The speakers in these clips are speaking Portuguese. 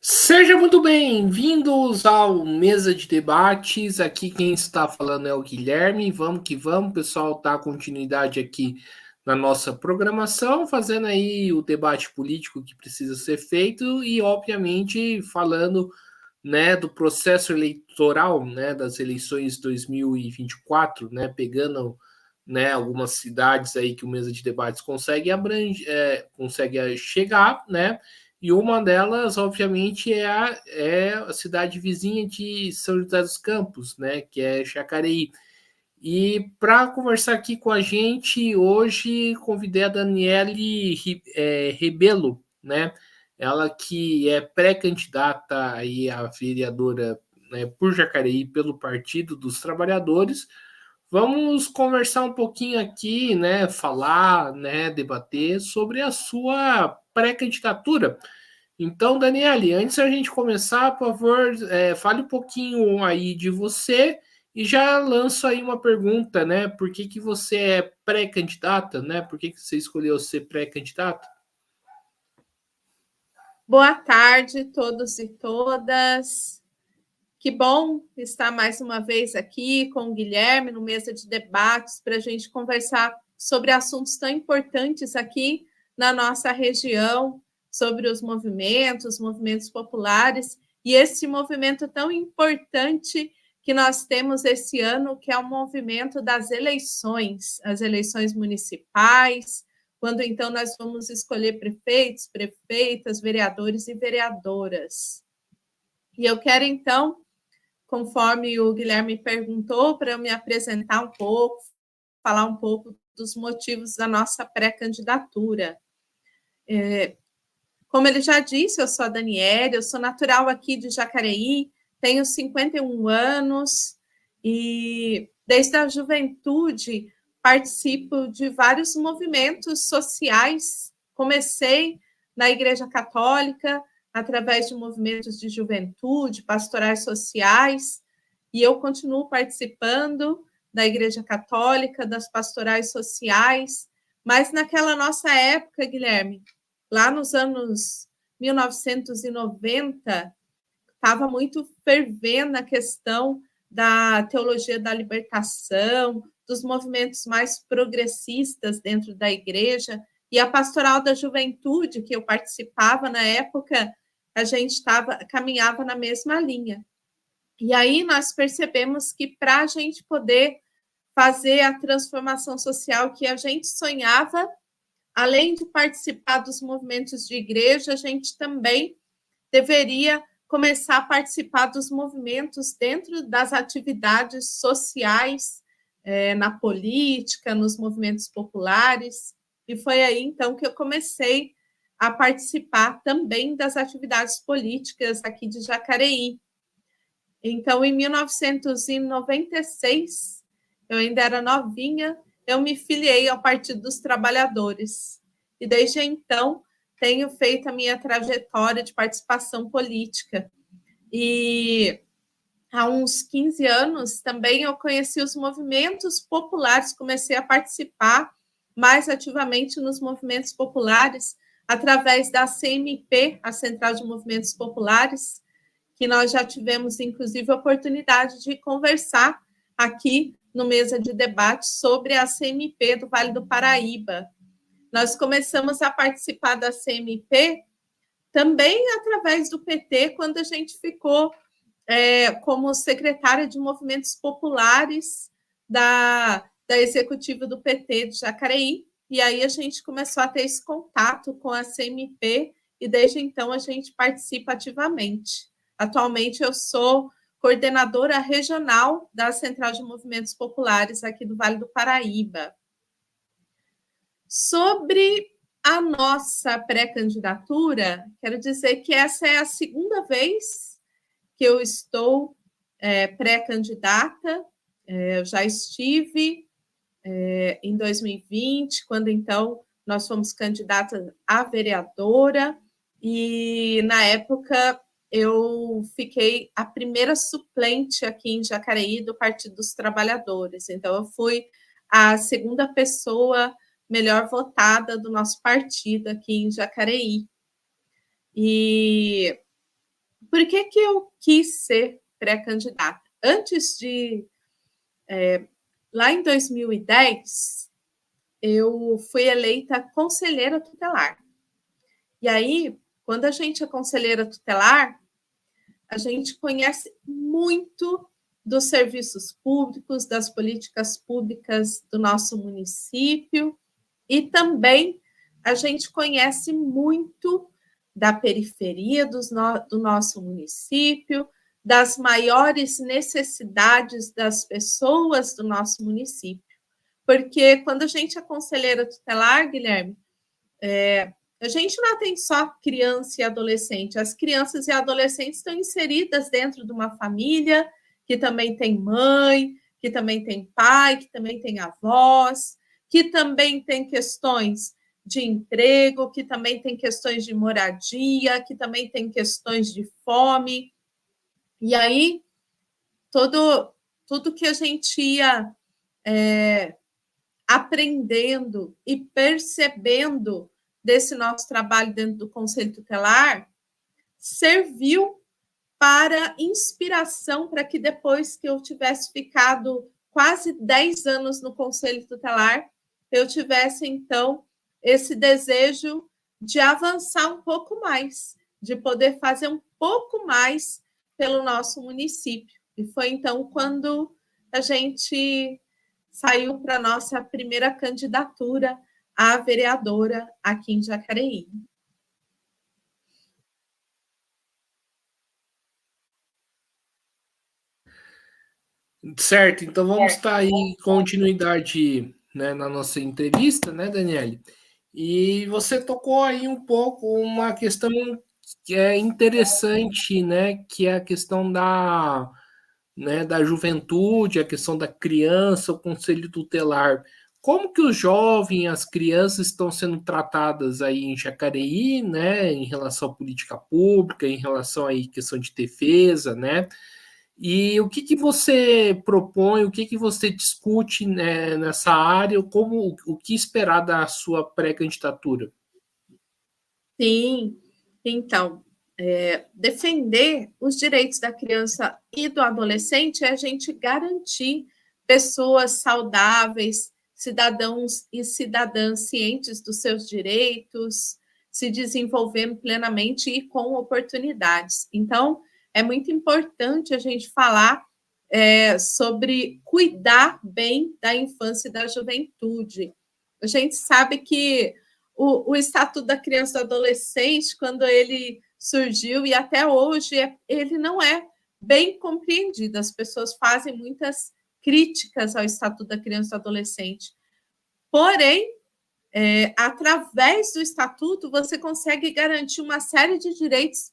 Sejam muito bem-vindos ao Mesa de Debates. Aqui quem está falando é o Guilherme. Vamos que vamos, pessoal, tá continuidade aqui na nossa programação, fazendo aí o debate político que precisa ser feito e, obviamente, falando, né, do processo eleitoral, né, das eleições 2024, né, pegando, né, algumas cidades aí que o Mesa de Debates consegue consegue chegar, né? E uma delas, obviamente, é a cidade vizinha de São José dos Campos, né, que é Jacareí. E para conversar aqui com a gente hoje, convidei a Daniele Rebelo, né? Ela que é pré-candidata aí a vereadora, né, por Jacareí pelo Partido dos Trabalhadores. Vamos conversar um pouquinho aqui, né? Falar, né? Debater sobre a sua pré-candidatura. Então, Daniele, antes da gente começar, por favor, fale um pouquinho aí de você e já lanço aí uma pergunta, né? Por que que você é pré-candidata, né? Por que que você escolheu ser pré-candidata? Boa tarde, todos e todas. Que bom estar mais uma vez aqui com o Guilherme no Mesa de Debates para a gente conversar sobre assuntos tão importantes aqui na nossa região, sobre os movimentos populares e esse movimento tão importante que nós temos esse ano, que é o movimento das eleições, as eleições municipais, quando então nós vamos escolher prefeitos, prefeitas, vereadores e vereadoras. E eu quero então, conforme o Guilherme perguntou, para eu me apresentar um pouco, falar um pouco dos motivos da nossa pré-candidatura. Como ele já disse, eu sou a Daniela, eu sou natural aqui de Jacareí, tenho 51 anos e desde a juventude participo de vários movimentos sociais. Comecei na Igreja Católica através de movimentos de juventude, pastorais sociais, e eu continuo participando da Igreja Católica, das pastorais sociais, mas naquela nossa época, Guilherme, lá nos anos 1990, estava muito fervendo a questão da teologia da libertação, dos movimentos mais progressistas dentro da igreja, e a pastoral da juventude, que eu participava na época, a gente caminhava na mesma linha. E aí nós percebemos que para a gente poder fazer a transformação social que a gente sonhava, além de participar dos movimentos de igreja, a gente também deveria começar a participar dos movimentos dentro das atividades sociais, na política, nos movimentos populares. E foi aí, então, que eu comecei a participar também das atividades políticas aqui de Jacareí. Então, em 1996, eu ainda era novinha, eu me filiei ao Partido dos Trabalhadores. E desde então, tenho feito a minha trajetória de participação política. E há uns 15 anos também eu conheci os movimentos populares, comecei a participar mais ativamente nos movimentos populares através da CMP, a Central de Movimentos Populares, que nós já tivemos, inclusive, a oportunidade de conversar aqui no Mesa de Debate sobre a CMP do Vale do Paraíba. Nós começamos a participar da CMP também através do PT, quando a gente ficou como secretária de movimentos populares da executiva do PT de Jacareí, e aí a gente começou a ter esse contato com a CMP, e desde então a gente participa ativamente. Atualmente eu sou coordenadora regional da Central de Movimentos Populares aqui do Vale do Paraíba. Sobre a nossa pré-candidatura, quero dizer que essa é a segunda vez que eu estou pré-candidata. Eu já estive em 2020, quando então nós fomos candidatas a vereadora, e na época eu fiquei a primeira suplente aqui em Jacareí do Partido dos Trabalhadores. Então, eu fui a segunda pessoa melhor votada do nosso partido aqui em Jacareí. E por que eu quis ser pré-candidata? Antes de... lá em 2010, eu fui eleita conselheira tutelar. E aí, quando a gente é conselheira tutelar, a gente conhece muito dos serviços públicos, das políticas públicas do nosso município, e também a gente conhece muito da periferia do nosso município, das maiores necessidades das pessoas do nosso município. Porque quando a gente é conselheira tutelar, Guilherme, a gente não atende só criança e adolescente. As crianças e adolescentes estão inseridas dentro de uma família que também tem mãe, que também tem pai, que também tem avós, que também tem questões de emprego, que também tem questões de moradia, que também tem questões de fome. E aí, tudo que a gente ia aprendendo e percebendo desse nosso trabalho dentro do Conselho Tutelar serviu para inspiração para que depois que eu tivesse ficado quase 10 anos no Conselho Tutelar, eu tivesse, então, esse desejo de avançar um pouco mais, de poder fazer um pouco mais pelo nosso município. E foi, então, quando a gente saiu para a nossa primeira candidatura a vereadora aqui em Jacareí. Certo, então vamos estar aí continuidade, né, na nossa entrevista, né, Daniele? E você tocou aí um pouco uma questão que é interessante, né, que é a questão da, né, da juventude, a questão da criança, o conselho tutelar. Como que os jovens, as crianças estão sendo tratadas aí em Jacareí, né, em relação à política pública, em relação aí à questão de defesa, né? E o que você propõe, o que você discute, né, nessa área, como o que esperar da sua pré-candidatura? Sim, então, defender os direitos da criança e do adolescente é a gente garantir pessoas saudáveis, cidadãos e cidadãs cientes dos seus direitos, se desenvolvendo plenamente e com oportunidades. Então, é muito importante a gente falar sobre cuidar bem da infância e da juventude. A gente sabe que o Estatuto da Criança e do Adolescente, quando ele surgiu, e até hoje, ele não é bem compreendido. As pessoas fazem muitas críticas ao Estatuto da Criança e do Adolescente. Porém, através do Estatuto, você consegue garantir uma série de direitos,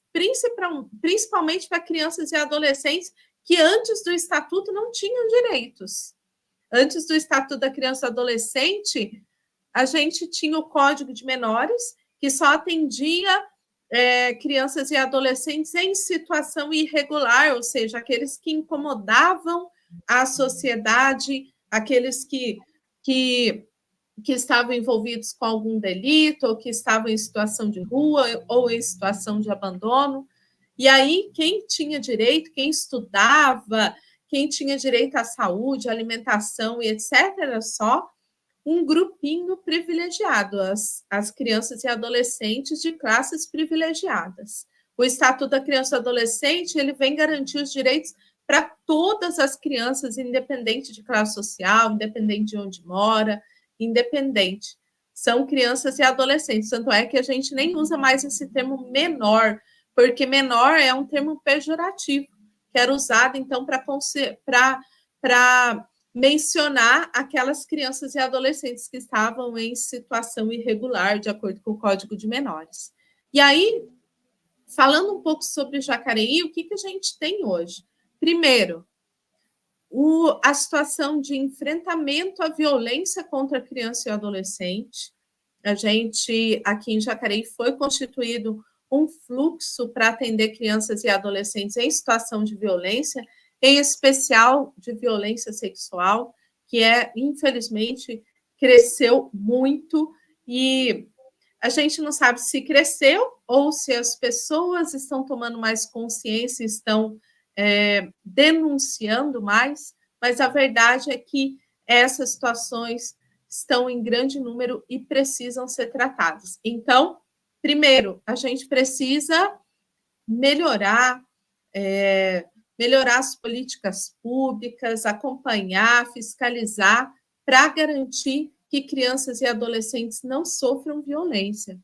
principalmente para crianças e adolescentes que antes do Estatuto não tinham direitos. Antes do Estatuto da Criança e Adolescente, a gente tinha o Código de Menores, que só atendia crianças e adolescentes em situação irregular, ou seja, aqueles que incomodavam a sociedade, aqueles que estavam envolvidos com algum delito, ou que estavam em situação de rua, ou em situação de abandono. E aí, quem tinha direito, quem estudava, quem tinha direito à saúde, alimentação e etc., era só um grupinho privilegiado, as crianças e adolescentes de classes privilegiadas. O Estatuto da Criança e Adolescente, ele vem garantir os direitos para todas as crianças, independente de classe social, independente de onde mora, independente. São crianças e adolescentes, tanto é que a gente nem usa mais esse termo menor, porque menor é um termo pejorativo, que era usado, então, para mencionar aquelas crianças e adolescentes que estavam em situação irregular, de acordo com o Código de Menores. E aí, falando um pouco sobre Jacareí, o que a gente tem hoje? Primeiro, a situação de enfrentamento à violência contra a criança e o adolescente. A gente, aqui em Jacareí, foi constituído um fluxo para atender crianças e adolescentes em situação de violência, em especial de violência sexual, que infelizmente, cresceu muito e A gente não sabe se cresceu ou se as pessoas estão tomando mais consciência, estão denunciando mais, mas a verdade é que essas situações estão em grande número e precisam ser tratadas. Então, primeiro, a gente precisa melhorar, melhorar as políticas públicas, acompanhar, fiscalizar, para garantir que crianças e adolescentes não sofram violência.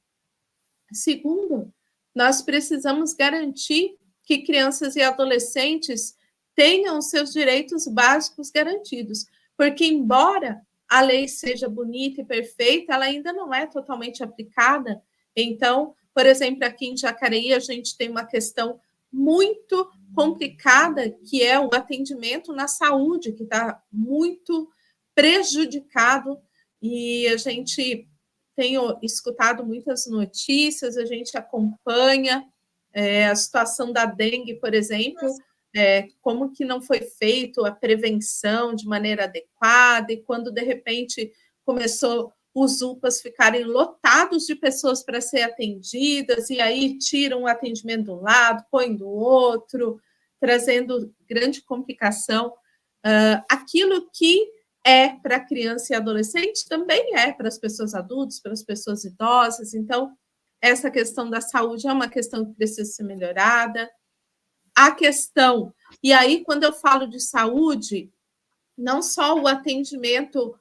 Segundo, nós precisamos garantir que crianças e adolescentes tenham seus direitos básicos garantidos, porque, embora a lei seja bonita e perfeita, ela ainda não é totalmente aplicada. Então, por exemplo, aqui em Jacareí, a gente tem uma questão muito complicada, que é o atendimento na saúde, que está muito prejudicado, e a gente tem escutado muitas notícias, a gente acompanha a situação da dengue, por exemplo, como que não foi feito a prevenção de maneira adequada, e quando, de repente, começou os UPAs ficarem lotados de pessoas para ser atendidas, e aí tiram o atendimento de um lado, põem do outro, trazendo grande complicação. Aquilo que é para criança e adolescente também é para as pessoas adultas, para as pessoas idosas. Então, essa questão da saúde é uma questão que precisa ser melhorada. A questão, e aí, quando eu falo de saúde, não só o atendimento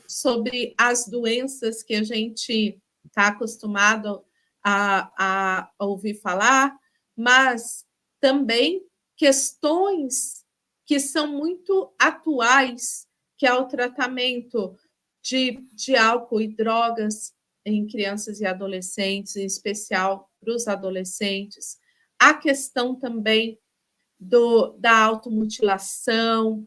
sobre as doenças que a gente está acostumado a ouvir falar, mas também questões que são muito atuais, que é o tratamento de álcool e drogas em crianças e adolescentes, em especial para os adolescentes. A questão também da automutilação,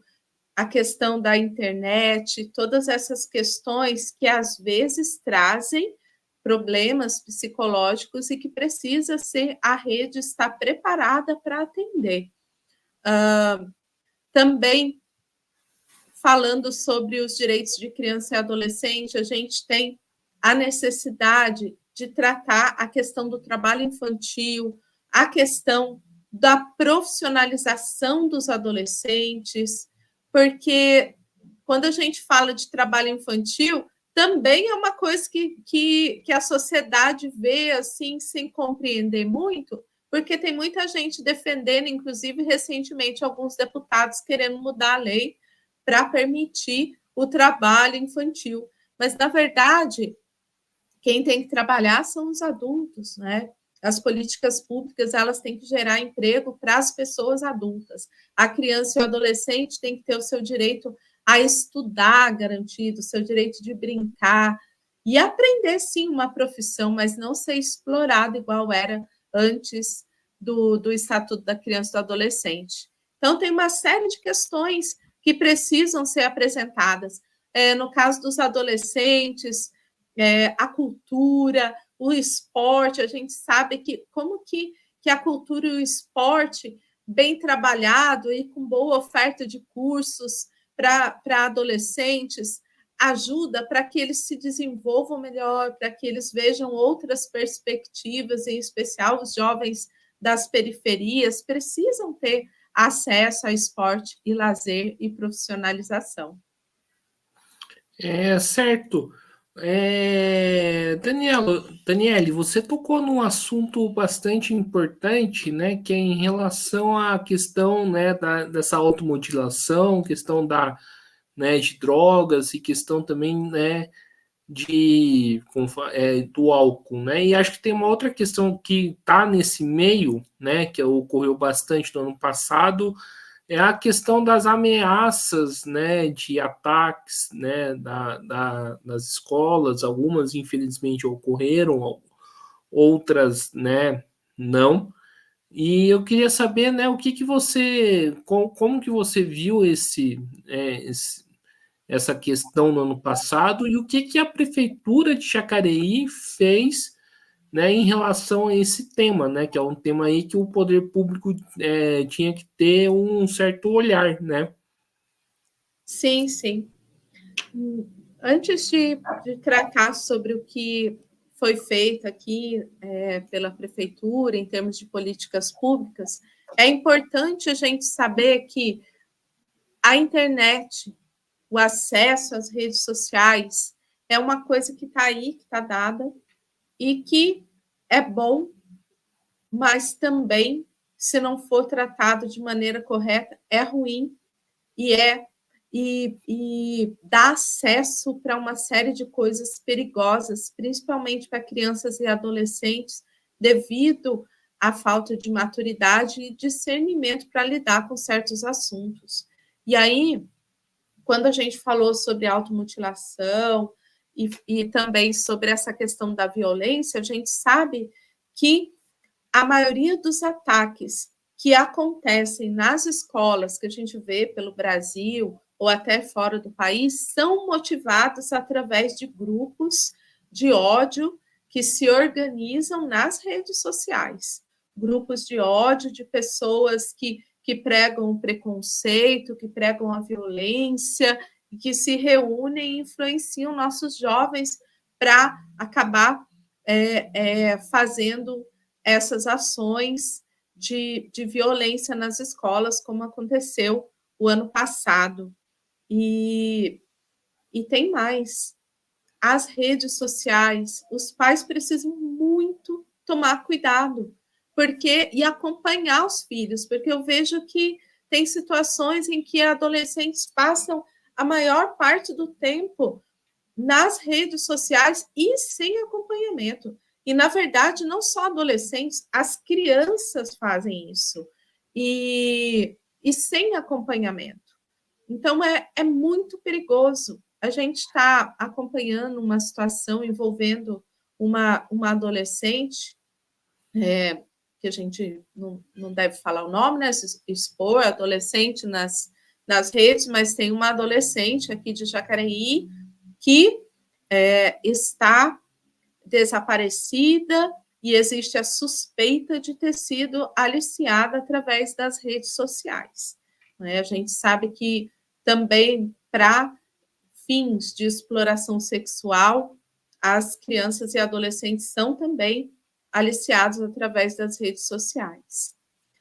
a questão da internet, todas essas questões que às vezes trazem problemas psicológicos e que precisa ser a rede estar preparada para atender. Também falando sobre os direitos de criança e adolescente, a gente tem a necessidade de tratar a questão do trabalho infantil, a questão da profissionalização dos adolescentes, porque quando a gente fala de trabalho infantil, também é uma coisa que a sociedade vê assim, sem compreender muito, porque tem muita gente defendendo, inclusive recentemente alguns deputados querendo mudar a lei para permitir o trabalho infantil. Mas, na verdade, quem tem que trabalhar são os adultos, né? As políticas públicas, elas têm que gerar emprego para as pessoas adultas. A criança e o adolescente tem que ter o seu direito a estudar garantido, o seu direito de brincar e aprender, sim, uma profissão, mas não ser explorado igual era antes do Estatuto da Criança e do Adolescente. Então, tem uma série de questões que precisam ser apresentadas. No caso dos adolescentes, a cultura, o esporte, a gente sabe que como que a cultura e o esporte, bem trabalhado e com boa oferta de cursos para adolescentes, ajuda para que eles se desenvolvam melhor, para que eles vejam outras perspectivas, em especial os jovens das periferias precisam ter acesso a esporte e lazer e profissionalização. Certo. Daniele, você tocou num assunto bastante importante, né, que é em relação à questão, né, dessa automutilação, questão de drogas e questão também, né, do álcool, né? E acho que tem uma outra questão que está nesse meio, né, que ocorreu bastante no ano passado, é a questão das ameaças, né, de ataques, né, das escolas. Algumas, infelizmente, ocorreram, outras, né, não. E eu queria saber, né, o que você, como que você viu essa questão no ano passado e o que a Prefeitura de Jacareí fez, né, em relação a esse tema, né, que é um tema aí que o poder público tinha que ter um certo olhar, né? Sim, sim. Antes de tratar sobre o que foi feita aqui pela prefeitura em termos de políticas públicas, é importante a gente saber que a internet, o acesso às redes sociais, é uma coisa que está aí, que está dada, e que é bom, mas também, se não for tratado de maneira correta, é ruim e dá acesso para uma série de coisas perigosas, principalmente para crianças e adolescentes, devido à falta de maturidade e discernimento para lidar com certos assuntos. E aí, quando a gente falou sobre automutilação e também sobre essa questão da violência, a gente sabe que a maioria dos ataques que acontecem nas escolas, que a gente vê pelo Brasil ou até fora do país, são motivados através de grupos de ódio que se organizam nas redes sociais. Grupos de ódio de pessoas que pregam o preconceito, que pregam a violência, e que se reúnem e influenciam nossos jovens para acabar fazendo essas ações de violência nas escolas, como aconteceu o ano passado. E tem mais. As redes sociais, os pais precisam muito tomar cuidado e acompanhar os filhos, porque eu vejo que tem situações em que adolescentes passam a maior parte do tempo nas redes sociais e sem acompanhamento. E, na verdade, não só adolescentes, as crianças fazem isso. E sem acompanhamento. Então, é muito perigoso. A gente está acompanhando uma situação envolvendo uma adolescente, que a gente não deve falar o nome, né? Expor adolescente nas redes, mas tem uma adolescente aqui de Jacareí que está desaparecida e existe a suspeita de ter sido aliciada através das redes sociais. A gente sabe que também, para fins de exploração sexual, as crianças e adolescentes são também aliciados através das redes sociais.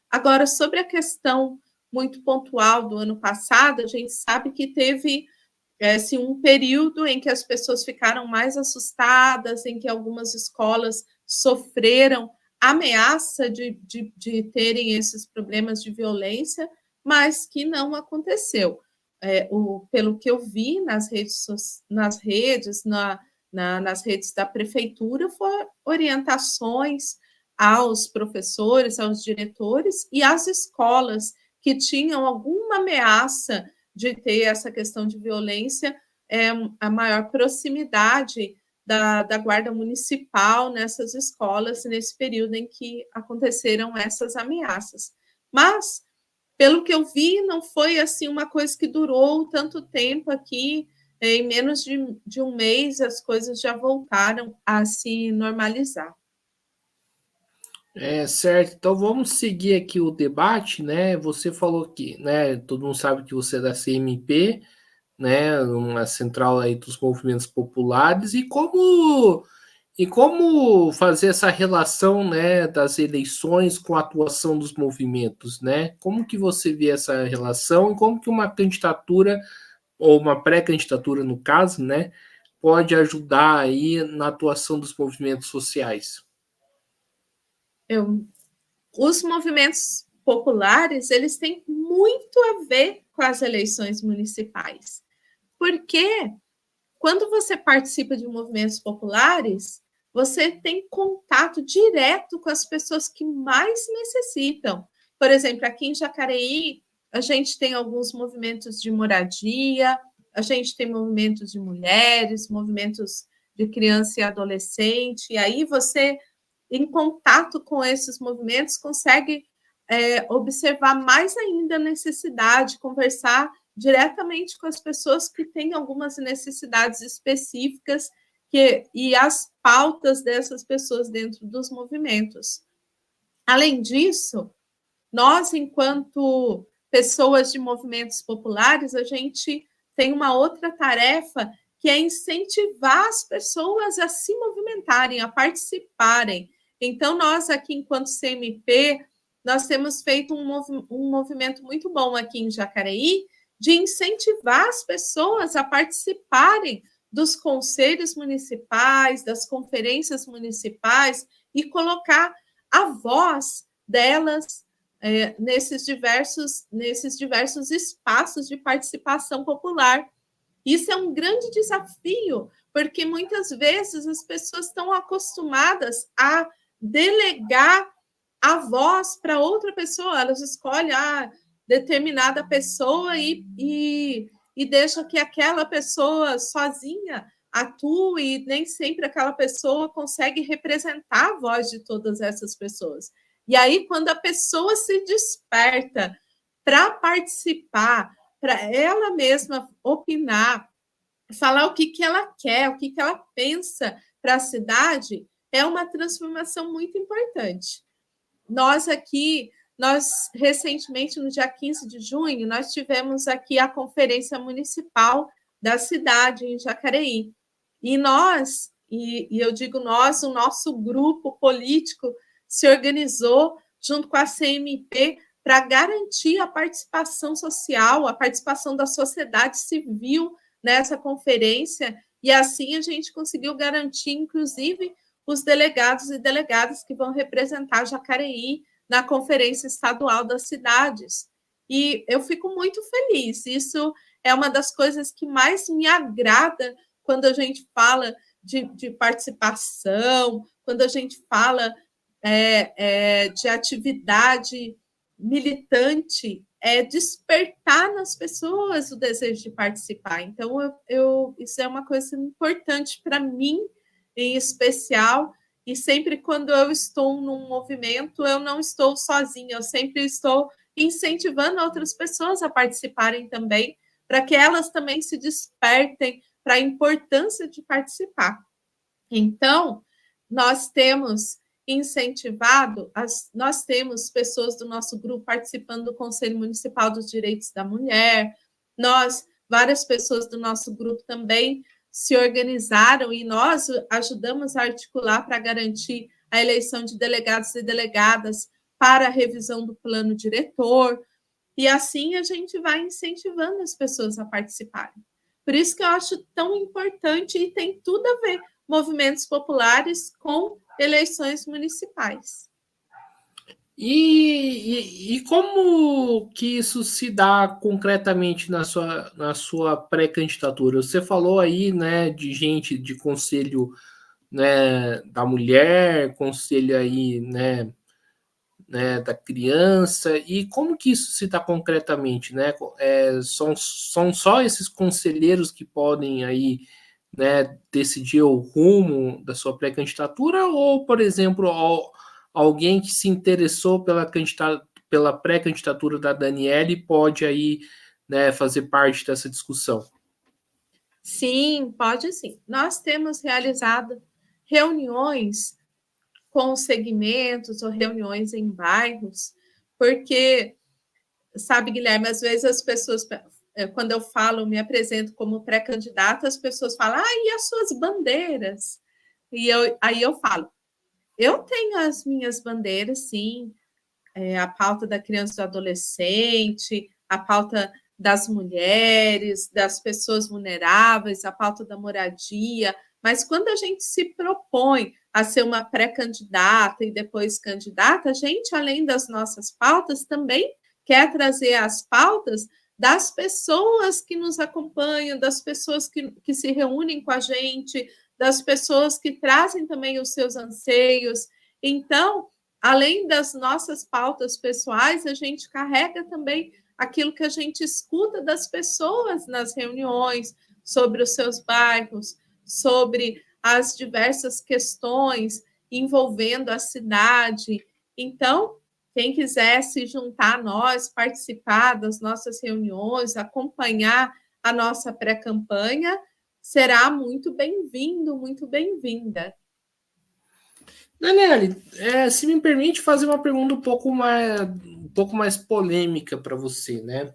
Agora, sobre a questão muito pontual do ano passado, a gente sabe que teve um período em que as pessoas ficaram mais assustadas, em que algumas escolas sofreram ameaça de terem esses problemas de violência, mas que não aconteceu. Pelo que eu vi nas redes da prefeitura, foram orientações aos professores, aos diretores e às escolas que tinham alguma ameaça de ter essa questão de violência, a maior proximidade da Guarda Municipal nessas escolas, nesse período em que aconteceram essas ameaças. Mas, pelo que eu vi, não foi assim uma coisa que durou tanto tempo aqui. Em menos de um mês, as coisas já voltaram a se normalizar. Certo, então vamos seguir aqui o debate, né? Você falou que, né, todo mundo sabe que você é da CMP, né, uma central aí dos movimentos populares, e como fazer essa relação, né, das eleições com a atuação dos movimentos, né? Como que você vê essa relação e como que uma candidatura ou uma pré-candidatura, no caso, né, pode ajudar aí na atuação dos movimentos sociais? Os movimentos populares, eles têm muito a ver com as eleições municipais, porque quando você participa de movimentos populares, você tem contato direto com as pessoas que mais necessitam. Por exemplo, aqui em Jacareí, a gente tem alguns movimentos de moradia, a gente tem movimentos de mulheres, movimentos de criança e adolescente, e aí você, em contato com esses movimentos, consegue observar mais ainda a necessidade, conversar diretamente com as pessoas que têm algumas necessidades específicas e as pautas dessas pessoas dentro dos movimentos. Além disso, nós, enquanto pessoas de movimentos populares, a gente tem uma outra tarefa, que é incentivar as pessoas a se movimentarem, a participarem. Então, nós aqui, enquanto CMP, nós temos feito um movimento muito bom aqui em Jacareí, de incentivar as pessoas a participarem dos conselhos municipais, das conferências municipais, e colocar a voz delas nesses diversos espaços de participação popular. Isso é um grande desafio, porque muitas vezes as pessoas estão acostumadas a delegar a voz para outra pessoa, elas escolhem determinada pessoa e deixam que aquela pessoa sozinha atue, e nem sempre aquela pessoa consegue representar a voz de todas essas pessoas. E aí, quando a pessoa se desperta para participar, para ela mesma opinar, falar o que ela quer, o que ela pensa para a cidade, é uma transformação muito importante. Nós recentemente, no dia 15 de junho, nós tivemos aqui a Conferência Municipal da cidade, em Jacareí. E nós, e eu digo nós, o nosso grupo político se organizou junto com a CMP para garantir a participação social, a participação da sociedade civil nessa conferência, e assim a gente conseguiu garantir, inclusive, os delegados e delegadas que vão representar Jacareí na Conferência Estadual das Cidades. E eu fico muito feliz. Isso é uma das coisas que mais me agrada quando a gente fala de participação, quando a gente fala de atividade militante, é despertar nas pessoas o desejo de participar. Então, isso é uma coisa importante para mim, em especial, e sempre quando eu estou num movimento, eu não estou sozinha, eu sempre estou incentivando outras pessoas a participarem também, para que elas também se despertem para a importância de participar. Então, nós temos incentivado, nós temos pessoas do nosso grupo participando do Conselho Municipal dos Direitos da Mulher, várias pessoas do nosso grupo também se organizaram e nós ajudamos a articular para garantir a eleição de delegados e delegadas para a revisão do plano diretor, e assim a gente vai incentivando as pessoas a participarem. Por isso que eu acho tão importante e tem tudo a ver movimentos populares com eleições municipais. E como que isso se dá concretamente na sua pré-candidatura? Você falou aí, né, de gente de conselho, né, da mulher, conselho aí, né, da criança, e como que isso se dá concretamente, né? São só esses conselheiros que podem aí, né, decidir o rumo da sua pré-candidatura, ou, por exemplo, alguém que se interessou pela pré-candidatura da Daniele pode aí, né, fazer parte dessa discussão? Sim, pode sim. Nós temos realizado reuniões com segmentos ou reuniões em bairros, porque, sabe, Guilherme, às vezes as pessoas, quando eu falo, me apresento como pré-candidata, as pessoas falam, e as suas bandeiras? Aí eu falo, eu tenho as minhas bandeiras, sim, a pauta da criança e do adolescente, a pauta das mulheres, das pessoas vulneráveis, a pauta da moradia, mas quando a gente se propõe a ser uma pré-candidata e depois candidata, a gente, além das nossas pautas, também quer trazer as pautas das pessoas que nos acompanham, das pessoas que se reúnem com a gente, das pessoas que trazem também os seus anseios. Então, além das nossas pautas pessoais, a gente carrega também aquilo que a gente escuta das pessoas nas reuniões, sobre os seus bairros, sobre as diversas questões envolvendo a cidade. Então, quem quiser se juntar a nós, participar das nossas reuniões, acompanhar a nossa pré-campanha, será muito bem-vindo, muito bem-vinda. Daniele, se me permite fazer uma pergunta um pouco mais polêmica para você, né?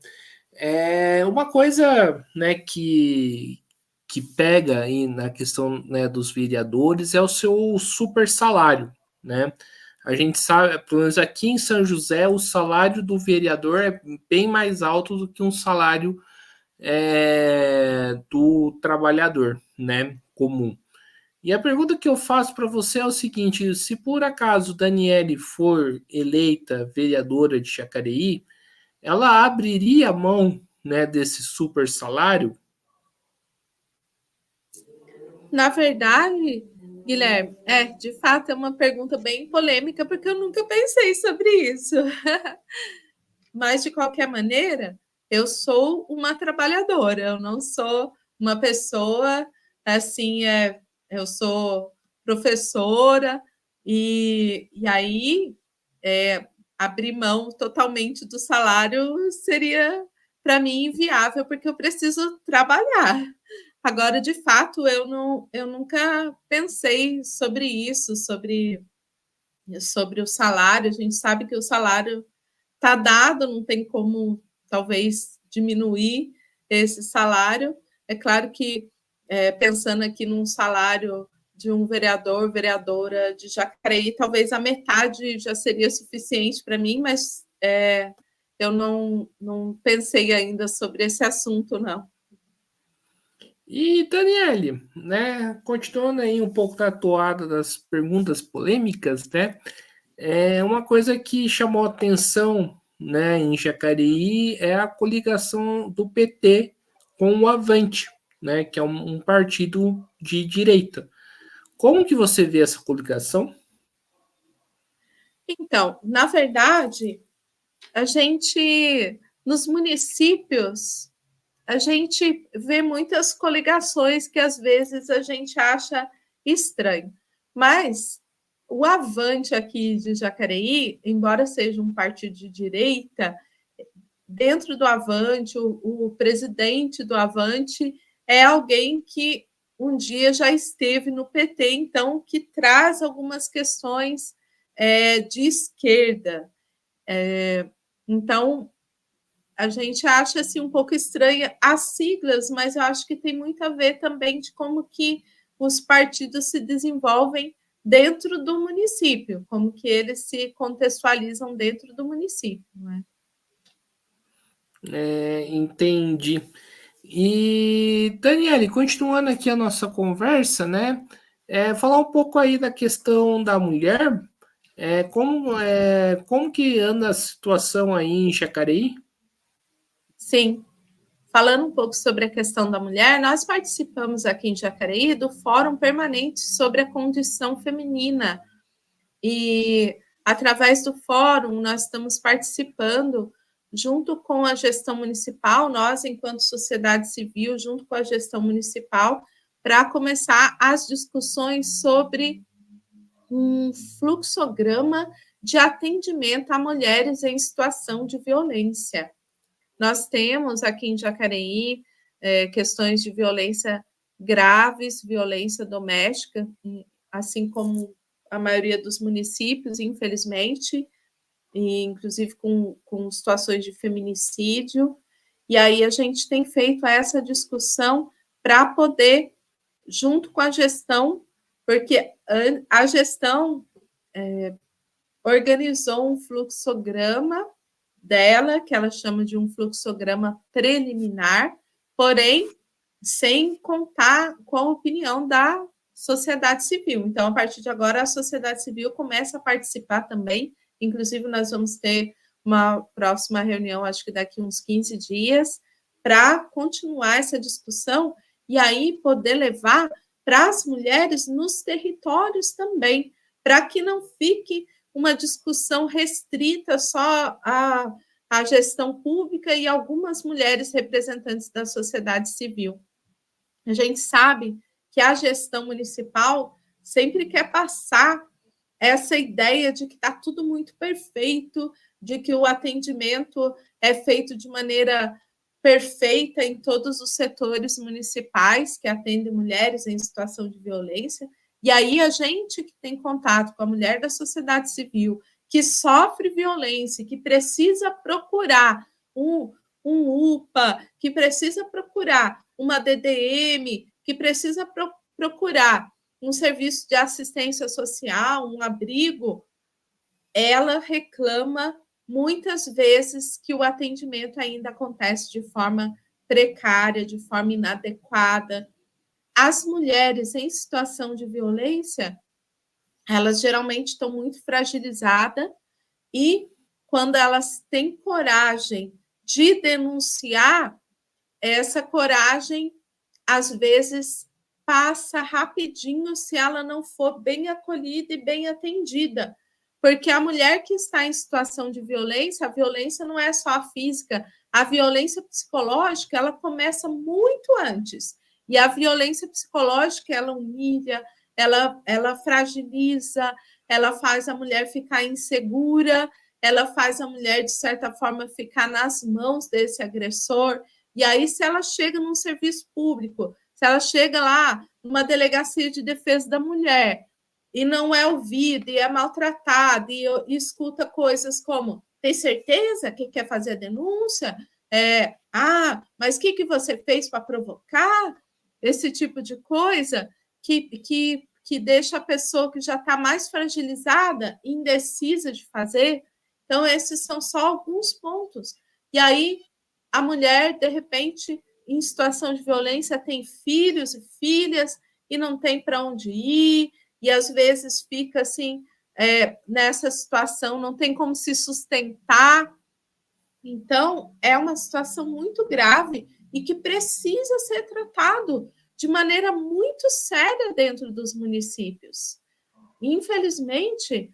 Uma coisa, né, que que pega aí na questão, né, dos vereadores é o seu super salário, né? A gente sabe, pelo menos aqui em São José, o salário do vereador é bem mais alto do que um salário do trabalhador, né, comum. E a pergunta que eu faço para você é o seguinte: se por acaso Daniele for eleita vereadora de Jacareí, ela abriria mão, né, desse super salário? Na verdade, Guilherme, de fato é uma pergunta bem polêmica, porque eu nunca pensei sobre isso. Mas, de qualquer maneira, eu sou uma trabalhadora, eu não sou uma pessoa assim, eu sou professora, e aí abrir mão totalmente do salário seria, para mim, inviável, porque eu preciso trabalhar. Agora, de fato, eu nunca pensei sobre isso, sobre o salário. A gente sabe que o salário está dado, não tem como, talvez, diminuir esse salário. É claro que, pensando aqui num salário de um vereador, vereadora de Jacareí, talvez a metade já seria suficiente para mim, mas eu não pensei ainda sobre esse assunto, não. E Daniele, né, continuando aí um pouco da toada das perguntas polêmicas, né, uma coisa que chamou atenção, né, em Jacareí é a coligação do PT com o Avante, né, que é um partido de direita. Como que você vê essa coligação? Então, na verdade, a gente, nos municípios, a gente vê muitas coligações que às vezes a gente acha estranho. Mas o Avante aqui de Jacareí, embora seja um partido de direita, dentro do Avante, o presidente do Avante é alguém que um dia já esteve no PT, então que traz algumas questões de esquerda. Então, a gente acha assim, um pouco estranha as siglas, mas eu acho que tem muito a ver também de como que os partidos se desenvolvem dentro do município, como que eles se contextualizam dentro do município. Né? Entendi. E, Daniele, continuando aqui a nossa conversa, né? Falar um pouco aí da questão da mulher. Como que anda a situação aí em Jacareí? Sim, falando um pouco sobre a questão da mulher, nós participamos aqui em Jacareí do Fórum Permanente sobre a Condição Feminina. E, através do fórum, nós estamos participando, junto com a gestão municipal, nós, enquanto sociedade civil, junto com a gestão municipal, para começar as discussões sobre um fluxograma de atendimento a mulheres em situação de violência. Nós temos aqui em Jacareí questões de violência graves, violência doméstica, assim como a maioria dos municípios, infelizmente, e inclusive com situações de feminicídio. E aí a gente tem feito essa discussão para poder, junto com a gestão, porque a gestão organizou um fluxograma dela, que ela chama de um fluxograma preliminar, porém, sem contar com a opinião da sociedade civil. Então, a partir de agora, a sociedade civil começa a participar também. Inclusive, nós vamos ter uma próxima reunião, acho que daqui uns 15 dias, para continuar essa discussão e aí poder levar para as mulheres nos territórios também, para que não fique uma discussão restrita só à gestão pública e algumas mulheres representantes da sociedade civil. A gente sabe que a gestão municipal sempre quer passar essa ideia de que está tudo muito perfeito, de que o atendimento é feito de maneira perfeita em todos os setores municipais que atendem mulheres em situação de violência. E aí a gente que tem contato com a mulher da sociedade civil, que sofre violência, que precisa procurar um UPA, que precisa procurar uma DDM, que precisa procurar um serviço de assistência social, um abrigo, ela reclama muitas vezes que o atendimento ainda acontece de forma precária, de forma inadequada. As mulheres em situação de violência, elas geralmente estão muito fragilizadas e quando elas têm coragem de denunciar, essa coragem, às vezes, passa rapidinho se ela não for bem acolhida e bem atendida. Porque a mulher que está em situação de violência, a violência não é só a física, a violência psicológica, ela começa muito antes. E a violência psicológica, ela humilha, ela fragiliza, ela faz a mulher ficar insegura, ela faz a mulher, de certa forma, ficar nas mãos desse agressor. E aí, se ela chega num serviço público, se ela chega lá numa delegacia de defesa da mulher e não é ouvida, e é maltratada, e escuta coisas como: tem certeza que quer fazer a denúncia? Mas o que você fez para provocar? Esse tipo de coisa que deixa a pessoa que já está mais fragilizada, indecisa de fazer. Então, esses são só alguns pontos. E aí, a mulher, de repente, em situação de violência, tem filhos e filhas e não tem para onde ir, e às vezes fica assim, nessa situação, não tem como se sustentar. Então, é uma situação muito grave e que precisa ser tratado de maneira muito séria dentro dos municípios. Infelizmente,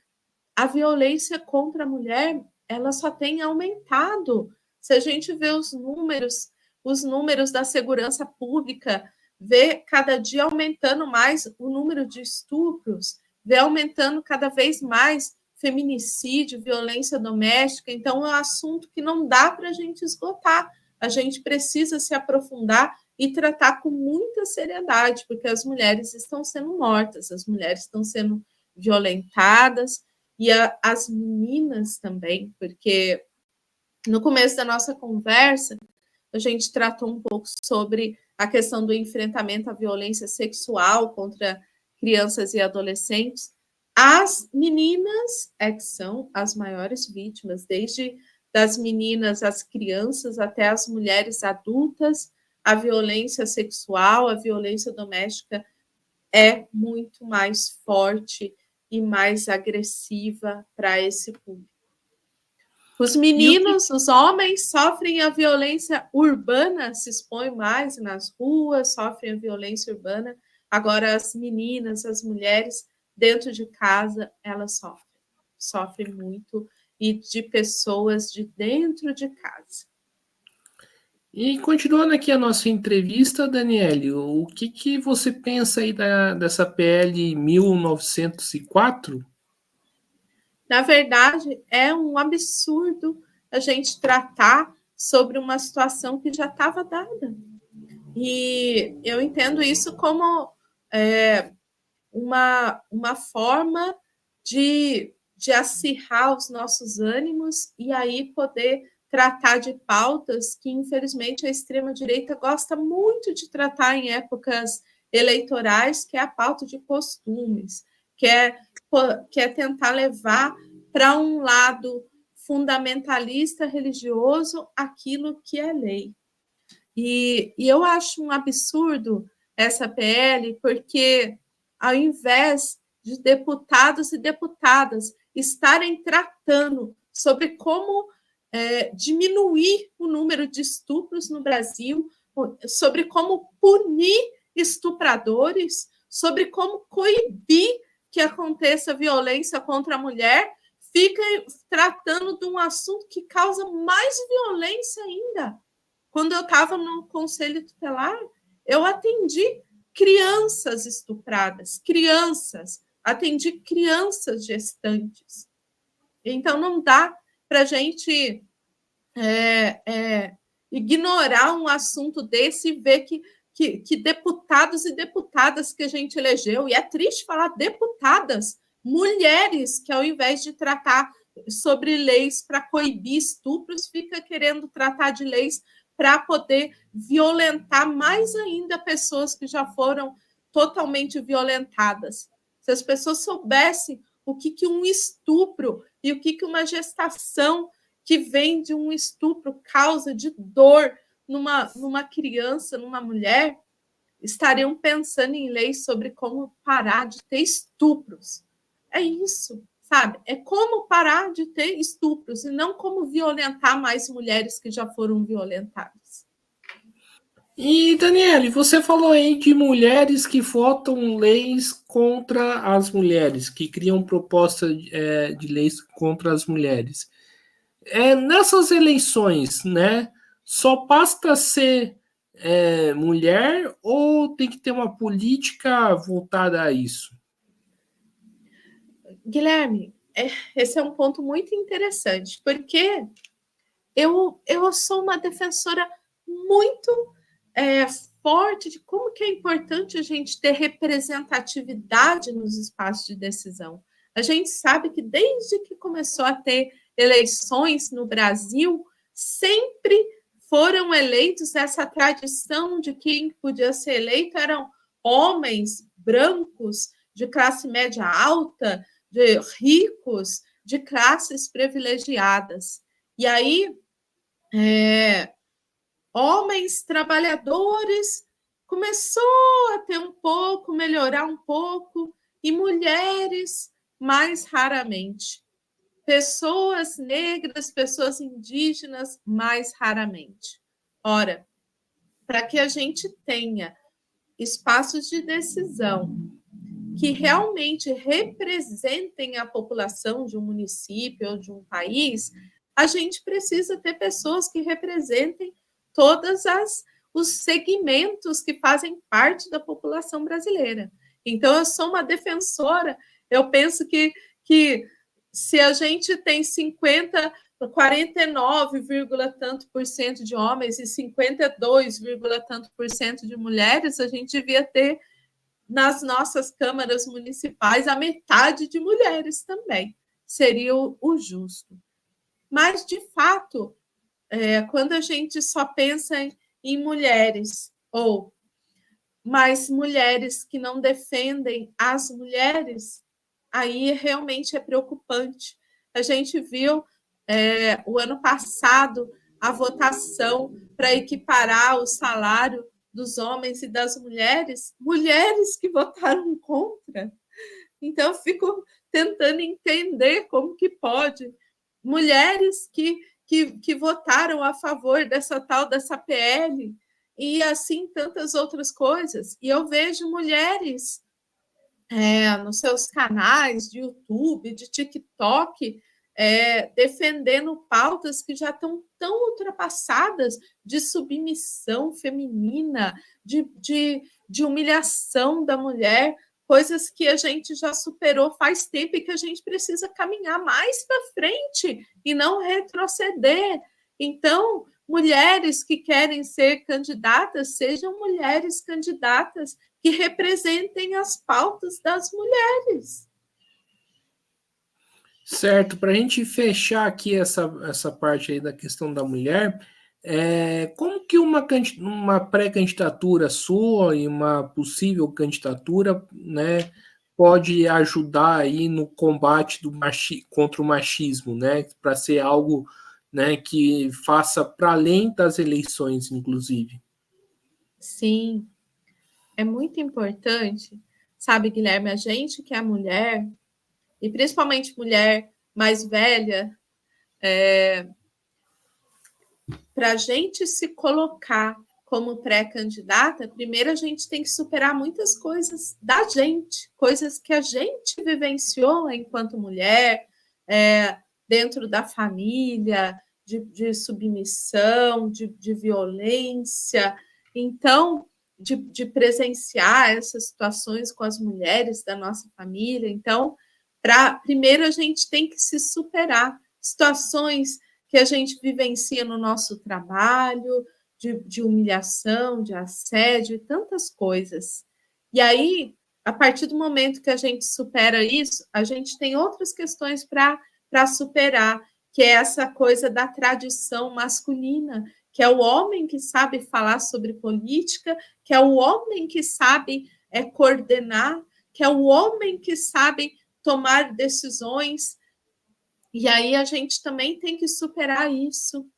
a violência contra a mulher, ela só tem aumentado. Se a gente vê os números da segurança pública, vê cada dia aumentando mais o número de estupros, vê aumentando cada vez mais feminicídio, violência doméstica. Então, é um assunto que não dá para a gente esgotar. A gente precisa se aprofundar e tratar com muita seriedade, porque as mulheres estão sendo mortas, as mulheres estão sendo violentadas, e as meninas também, porque no começo da nossa conversa, a gente tratou um pouco sobre a questão do enfrentamento à violência sexual contra crianças e adolescentes. As meninas que são as maiores vítimas, desde das meninas, as crianças, até as mulheres adultas. A violência sexual, a violência doméstica é muito mais forte e mais agressiva para esse público. Os meninos, os homens, sofrem a violência urbana, se expõem mais nas ruas, sofrem a violência urbana. Agora, as meninas, as mulheres, dentro de casa, elas sofrem muito, e de pessoas de dentro de casa. E continuando aqui a nossa entrevista, Daniele, o que você pensa aí dessa PL 1904? Na verdade, é um absurdo a gente tratar sobre uma situação que já estava dada. E eu entendo isso como uma forma de acirrar os nossos ânimos e aí poder tratar de pautas que, infelizmente, a extrema-direita gosta muito de tratar em épocas eleitorais, que é a pauta de costumes, que é tentar levar para um lado fundamentalista religioso aquilo que é lei. E eu acho um absurdo essa PL, porque ao invés de deputados e deputadas estarem tratando sobre como diminuir o número de estupros no Brasil, sobre como punir estupradores, sobre como coibir que aconteça violência contra a mulher, fica tratando de um assunto que causa mais violência ainda. Quando eu estava no Conselho Tutelar, eu atendi crianças estupradas, atendi crianças gestantes. Então, não dá para a gente ignorar um assunto desse e ver que deputados e deputadas que a gente elegeu, e é triste falar deputadas, mulheres, que ao invés de tratar sobre leis para coibir estupros, fica querendo tratar de leis para poder violentar mais ainda pessoas que já foram totalmente violentadas. Se as pessoas soubessem o que um estupro e o que uma gestação que vem de um estupro causa de dor numa criança, numa mulher, estariam pensando em leis sobre como parar de ter estupros. É isso, sabe? É como parar de ter estupros e não como violentar mais mulheres que já foram violentadas. E, Daniele, você falou aí de mulheres que votam leis contra as mulheres, que criam proposta de leis contra as mulheres. Nessas eleições, né, só basta ser mulher ou tem que ter uma política voltada a isso? Guilherme, esse é um ponto muito interessante, porque eu sou uma defensora muito forte de como que é importante a gente ter representatividade nos espaços de decisão. A gente sabe que desde que começou a ter eleições no Brasil, sempre foram eleitos, essa tradição de quem podia ser eleito eram homens brancos de classe média alta, de ricos, de classes privilegiadas. E aí, homens trabalhadores começou a ter um pouco, melhorar um pouco, e mulheres mais raramente. Pessoas negras, pessoas indígenas mais raramente. Ora, para que a gente tenha espaços de decisão que realmente representem a população de um município ou de um país, a gente precisa ter pessoas que representem todos os segmentos que fazem parte da população brasileira. Então, eu sou uma defensora, eu penso que se a gente tem 49, tanto por cento de homens e 52, tanto por cento de mulheres, a gente devia ter nas nossas câmaras municipais a metade de mulheres também. Seria o justo. Mas, de fato, quando a gente só pensa em mulheres, ou mais mulheres que não defendem as mulheres, aí realmente é preocupante. A gente viu o ano passado a votação para equiparar o salário dos homens e das mulheres que votaram contra. Então, eu fico tentando entender como que pode. Mulheres que votaram a favor dessa PL e assim tantas outras coisas. E eu vejo mulheres nos seus canais de YouTube, de TikTok, defendendo pautas que já estão tão ultrapassadas de submissão feminina, de humilhação da mulher, coisas que a gente já superou faz tempo e que a gente precisa caminhar mais para frente e não retroceder. Então, mulheres que querem ser candidatas, sejam mulheres candidatas que representem as pautas das mulheres. Certo, para a gente fechar aqui essa parte aí da questão da mulher, como que uma pré-candidatura sua e uma possível candidatura, né, pode ajudar aí no combate contra o machismo, né, para ser algo, né, que faça para além das eleições, inclusive? Sim, é muito importante, sabe, Guilherme, a gente que é mulher, e principalmente mulher mais velha, para a gente se colocar como pré-candidata, primeiro a gente tem que superar muitas coisas da gente, coisas que a gente vivenciou enquanto mulher, dentro da família, de submissão, de violência. Então, de presenciar essas situações com as mulheres da nossa família. Então, primeiro a gente tem que se superar situações que a gente vivencia no nosso trabalho, de humilhação, de assédio e tantas coisas. E aí, a partir do momento que a gente supera isso, a gente tem outras questões para superar, que é essa coisa da tradição masculina, que é o homem que sabe falar sobre política, que é o homem que sabe coordenar, que é o homem que sabe tomar decisões. E aí a gente também tem que superar isso.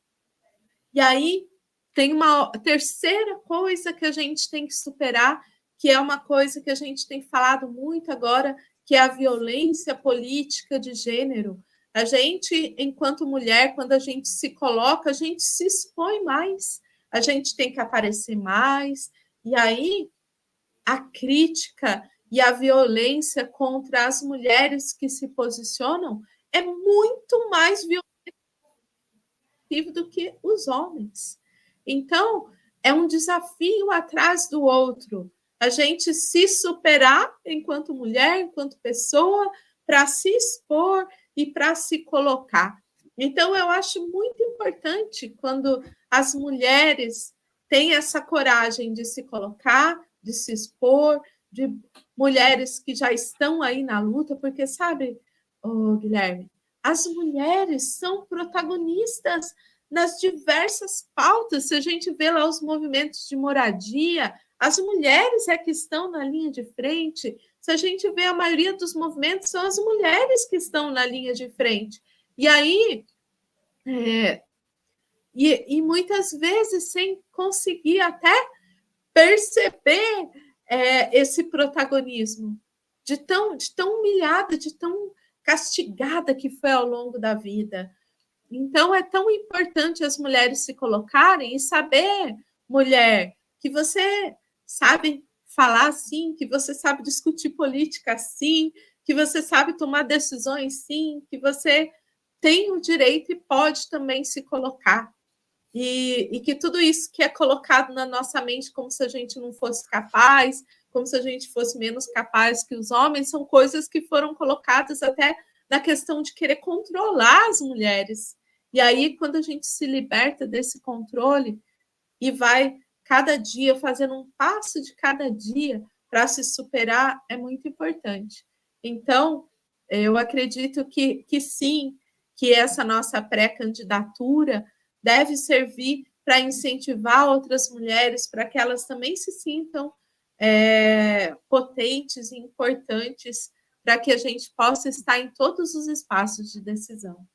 E aí tem uma terceira coisa que a gente tem que superar, que é uma coisa que a gente tem falado muito agora, que é a violência política de gênero. A gente, enquanto mulher, quando a gente se coloca, a gente se expõe mais, a gente tem que aparecer mais, e aí a crítica e a violência contra as mulheres que se posicionam é muito mais violenta do que os homens. Então, é um desafio atrás do outro. A gente se superar enquanto mulher, enquanto pessoa, para se expor e para se colocar. Então, eu acho muito importante quando as mulheres têm essa coragem de se colocar, de se expor, de mulheres que já estão aí na luta, porque, sabe, Guilherme, as mulheres são protagonistas nas diversas pautas. Se a gente vê lá os movimentos de moradia, as mulheres é que estão na linha de frente. Se a gente vê a maioria dos movimentos, são as mulheres que estão na linha de frente. E aí, e muitas vezes sem conseguir até perceber esse protagonismo, de tão humilhada, de tão castigada que foi ao longo da vida. Então, é tão importante as mulheres se colocarem e saber, mulher, que você sabe falar assim, que você sabe discutir política assim, que você sabe tomar decisões sim, que você tem o direito e pode também se colocar. E que tudo isso que é colocado na nossa mente como se a gente não fosse capaz, como se a gente fosse menos capaz que os homens, são coisas que foram colocadas até na questão de querer controlar as mulheres. E aí, quando a gente se liberta desse controle e vai cada dia fazendo um passo de cada dia para se superar, é muito importante. Então, eu acredito que sim, que essa nossa pré-candidatura deve servir para incentivar outras mulheres, para que elas também se sintam potentes e importantes, para que a gente possa estar em todos os espaços de decisão.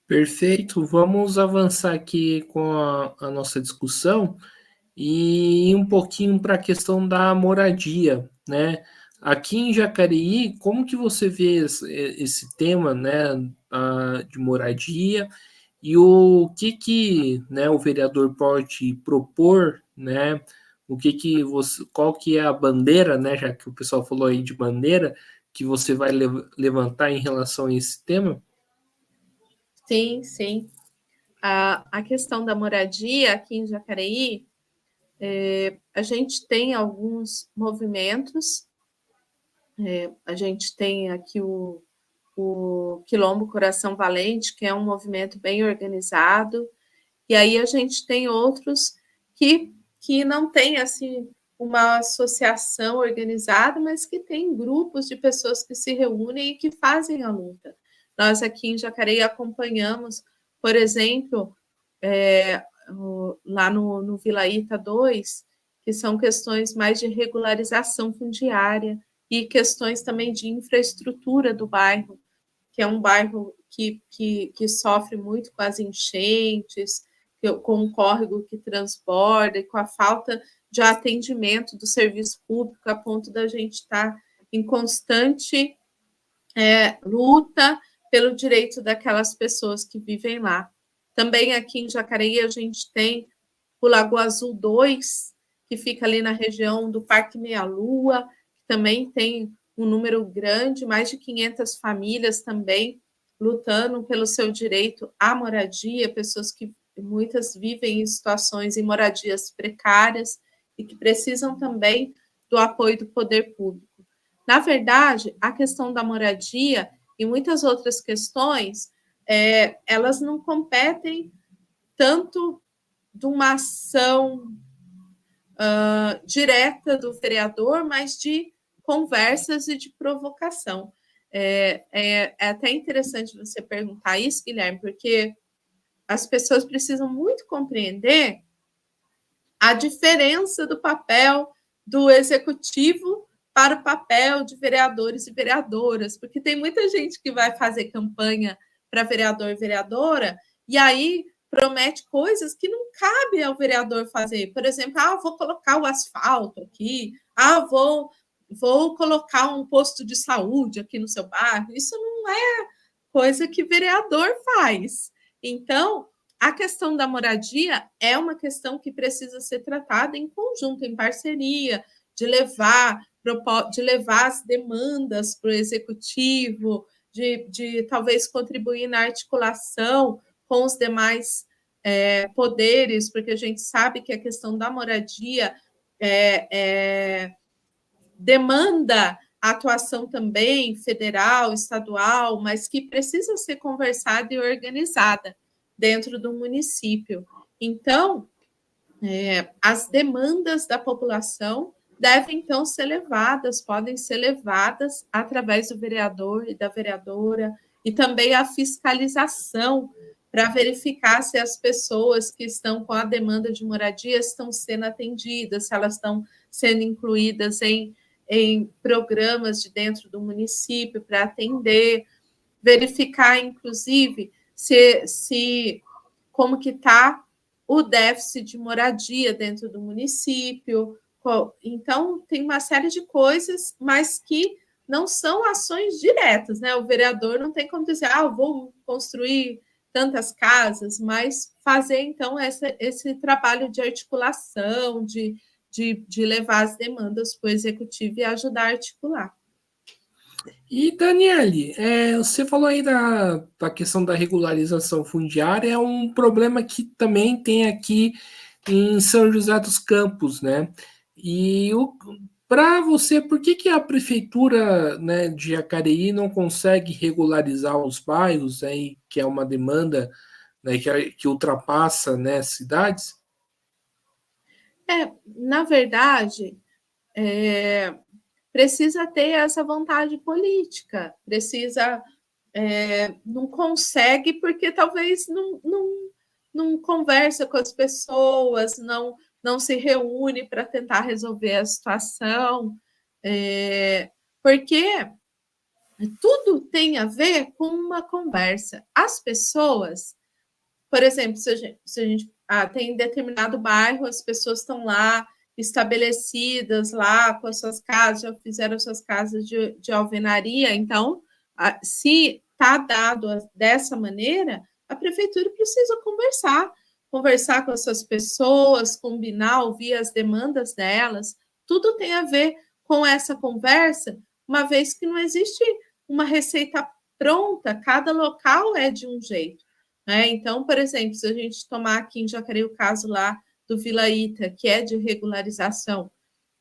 Perfeito, vamos avançar aqui com a nossa discussão e um pouquinho para a questão da moradia, né? Aqui em Jacareí, como que você vê esse tema, né, de moradia e o que, né, o vereador pode propor, né? O que você, qual que é a bandeira, né, já que o pessoal falou aí de bandeira, que você vai levantar em relação a esse tema? Sim, sim. A questão da moradia aqui em Jacareí, a gente tem alguns movimentos. A gente tem aqui o Quilombo Coração Valente, que é um movimento bem organizado, e aí a gente tem outros que não tem assim uma associação organizada, mas que tem grupos de pessoas que se reúnem e que fazem a luta. Nós aqui em Jacareí acompanhamos, por exemplo, lá no Vila Ita 2, que são questões mais de regularização fundiária e questões também de infraestrutura do bairro, que é um bairro que sofre muito com as enchentes, com o córrego que transborda e com a falta de atendimento do serviço público, a ponto da gente estar em constante luta pelo direito daquelas pessoas que vivem lá. Também aqui em Jacareí a gente tem o Lago Azul 2, que fica ali na região do Parque Meia Lua, que também tem um número grande, mais de 500 famílias também lutando pelo seu direito à moradia, pessoas que muitas vivem em situações em moradias precárias e que precisam também do apoio do poder público. Na verdade, a questão da moradia e muitas outras questões, elas não competem tanto de uma ação direta do vereador, mas de conversas e de provocação. É até interessante você perguntar isso, Guilherme, porque as pessoas precisam muito compreender a diferença do papel do executivo para o papel de vereadores e vereadoras, porque tem muita gente que vai fazer campanha para vereador e vereadora, e aí promete coisas que não cabe ao vereador fazer. Por exemplo, vou colocar o asfalto aqui, vou colocar um posto de saúde aqui no seu bairro. Isso não é coisa que vereador faz. Então, a questão da moradia é uma questão que precisa ser tratada em conjunto, em parceria, de levar as demandas para o executivo, de talvez contribuir na articulação com os demais poderes, porque a gente sabe que a questão da moradia demanda a atuação também federal, estadual, mas que precisa ser conversada e organizada dentro do município. Então, as demandas da população devem, então, ser levadas, podem ser levadas através do vereador e da vereadora, e também a fiscalização para verificar se as pessoas que estão com a demanda de moradia estão sendo atendidas, se elas estão sendo incluídas em programas de dentro do município para atender, verificar, inclusive, se como que está o déficit de moradia dentro do município. Então, tem uma série de coisas, mas que não são ações diretas, né? O vereador não tem como dizer, vou construir tantas casas, mas fazer, então, esse trabalho de articulação, de levar as demandas para o executivo e ajudar a articular. E, Daniele, você falou aí da questão da regularização fundiária, é um problema que também tem aqui em São José dos Campos, né? E para você, por que a prefeitura, né, de Jacareí não consegue regularizar os bairros, aí, que é uma demanda, né, que ultrapassa, né, cidades? Na verdade, precisa ter essa vontade política, não consegue porque talvez não conversa com as pessoas, não se reúne para tentar resolver a situação, porque tudo tem a ver com uma conversa. As pessoas, por exemplo, se a gente tem determinado bairro, as pessoas estão lá estabelecidas lá com as suas casas, já fizeram as suas casas de alvenaria, então, se está dado dessa maneira, a prefeitura precisa conversar com as suas pessoas, combinar, ouvir as demandas delas, tudo tem a ver com essa conversa, uma vez que não existe uma receita pronta, cada local é de um jeito. Então, por exemplo, se a gente tomar aqui em Jacareí o caso lá do Vila Ita, que é de regularização,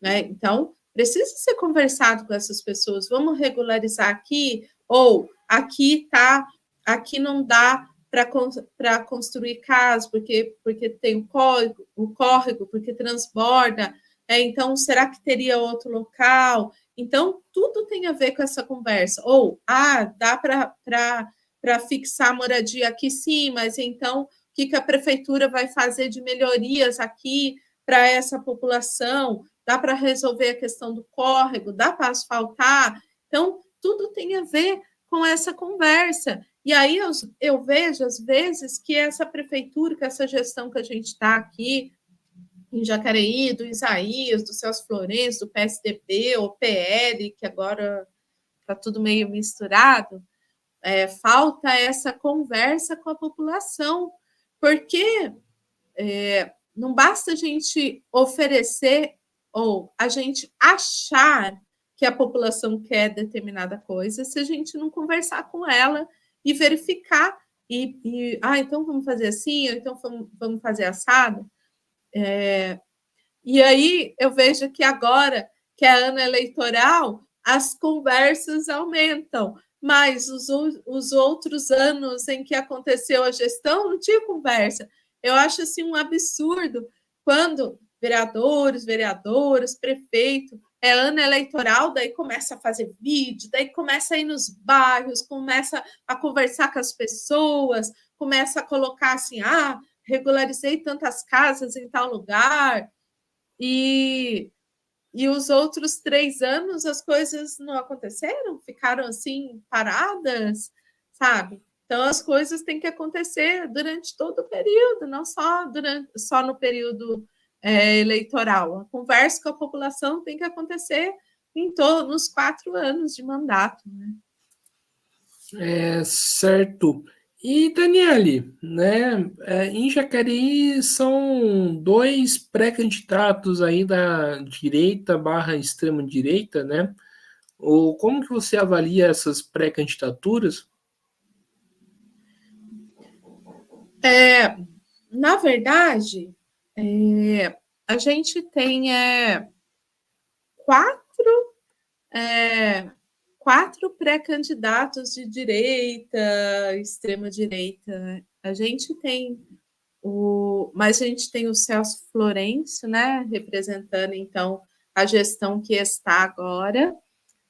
então precisa ser conversado com essas pessoas, vamos regularizar aqui, ou aqui não dá para construir casa, porque tem o córrego, porque transborda, então será que teria outro local? Então, tudo tem a ver com essa conversa, ou dá para fixar a moradia aqui sim, mas então o que a prefeitura vai fazer de melhorias aqui para essa população? Dá para resolver a questão do córrego? Dá para asfaltar? Então, tudo tem a ver com essa conversa. E aí eu vejo, às vezes, que essa prefeitura, que essa gestão que a gente está aqui em Jacareí, do Isaías, do Celso Florencio, do PSDB, ou PL, que agora está tudo meio misturado, falta essa conversa com a população, porque não basta a gente oferecer ou a gente achar que a população quer determinada coisa se a gente não conversar com ela e verificar então vamos fazer assim, ou então vamos fazer assado. E aí eu vejo que agora, que é ano eleitoral, as conversas aumentam, mas os outros anos em que aconteceu a gestão não tinha conversa. Eu acho assim um absurdo quando vereadores, vereadoras, prefeito, é ano eleitoral, daí começa a fazer vídeo, daí começa a ir nos bairros, começa a conversar com as pessoas, começa a colocar assim, regularizei tantas casas em tal lugar, e os outros 3 anos as coisas não aconteceram, ficaram assim paradas, sabe? Então as coisas têm que acontecer durante todo o período, não só no período eleitoral. A conversa com a população tem que acontecer nos 4 anos de mandato, né? Certo. E, Daniele, né, em Jacareí são 2 pré-candidatos aí da direita barra extrema-direita, né? Como que você avalia essas pré-candidaturas? Na verdade, a gente tem 4 4 pré-candidatos de direita, extrema-direita. A gente tem mas a gente tem o Celso Florencio, né, representando, então, a gestão que está agora.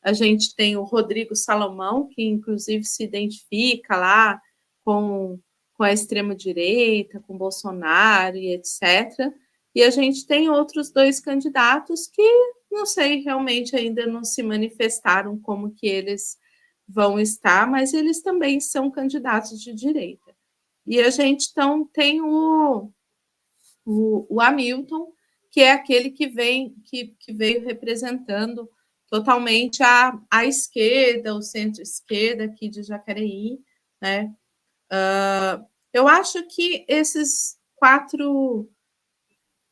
A gente tem o Rodrigo Salomão, que, inclusive, se identifica lá com a extrema-direita, com Bolsonaro e etc. E a gente tem outros 2 candidatos que, não sei, realmente ainda não se manifestaram como que eles vão estar, mas eles também são candidatos de direita. E a gente, então, tem o Hamilton, que é aquele que veio representando totalmente a esquerda, o centro-esquerda aqui de Jacareí, né? Eu acho que esses 4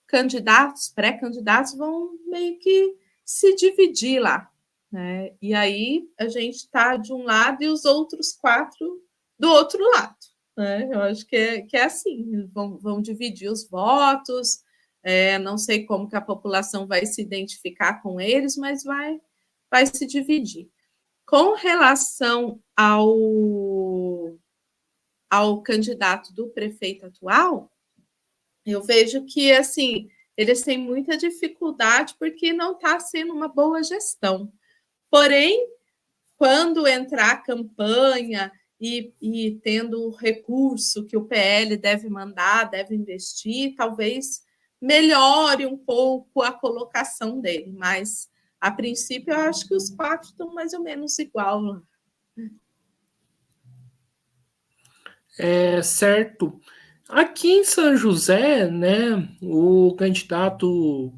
candidatos, pré-candidatos, vão meio que se dividir lá, né? E aí a gente está de um lado e os outros 4 do outro lado, né? Eu acho que é assim, vão dividir os votos, não sei como que a população vai se identificar com eles, mas vai se dividir. Com relação ao candidato do prefeito atual, eu vejo que, assim, eles têm muita dificuldade porque não está sendo uma boa gestão. Porém, quando entrar a campanha e tendo o recurso que o PL deve mandar, deve investir, talvez melhore um pouco a colocação dele. Mas, a princípio, eu acho que os 4 estão mais ou menos igual. Certo. Aqui em São José, né, o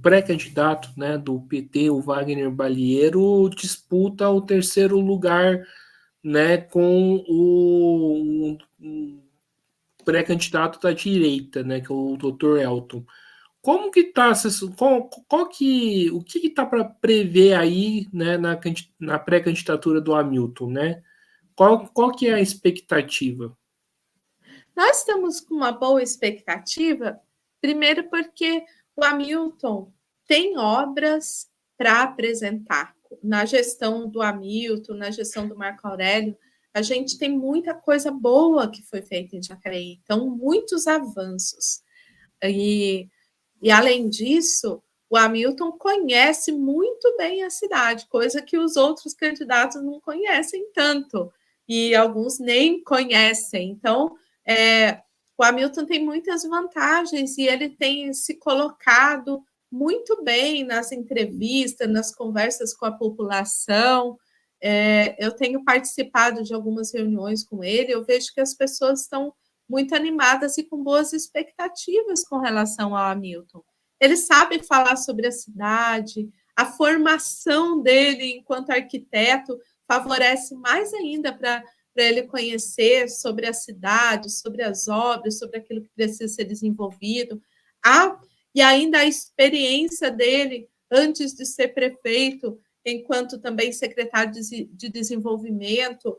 pré-candidato, né, do PT, o Wagner Balieiro, disputa o 3º lugar, né, com o pré-candidato da direita, né, que é o Dr. Elton. Como que tá, o que está para prever aí, né, na pré-candidatura do Hamilton, né? Qual que é a expectativa? Nós estamos com uma boa expectativa, primeiro porque o Hamilton tem obras para apresentar. Na gestão do Hamilton, na gestão do Marco Aurélio, a gente tem muita coisa boa que foi feita em Jacareí, então muitos avanços. E além disso, o Hamilton conhece muito bem a cidade, coisa que os outros candidatos não conhecem tanto, e alguns nem conhecem. Então, o Hamilton tem muitas vantagens e ele tem se colocado muito bem nas entrevistas, nas conversas com a população. Eu tenho participado de algumas reuniões com ele, eu vejo que as pessoas estão muito animadas e com boas expectativas com relação ao Hamilton. Ele sabe falar sobre a cidade, a formação dele enquanto arquiteto favorece mais ainda para ele conhecer sobre a cidade, sobre as obras, sobre aquilo que precisa ser desenvolvido. E ainda a experiência dele antes de ser prefeito, enquanto também secretário de desenvolvimento,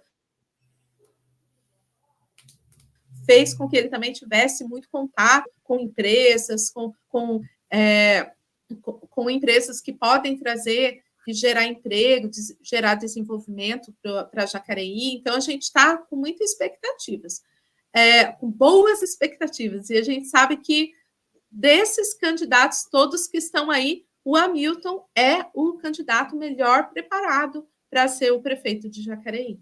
fez com que ele também tivesse muito contato com empresas, com empresas que podem trazer e gerar emprego, gerar desenvolvimento para Jacareí. Então, a gente está com muitas expectativas, com boas expectativas. E a gente sabe que desses candidatos todos que estão aí, o Hamilton é o candidato melhor preparado para ser o prefeito de Jacareí.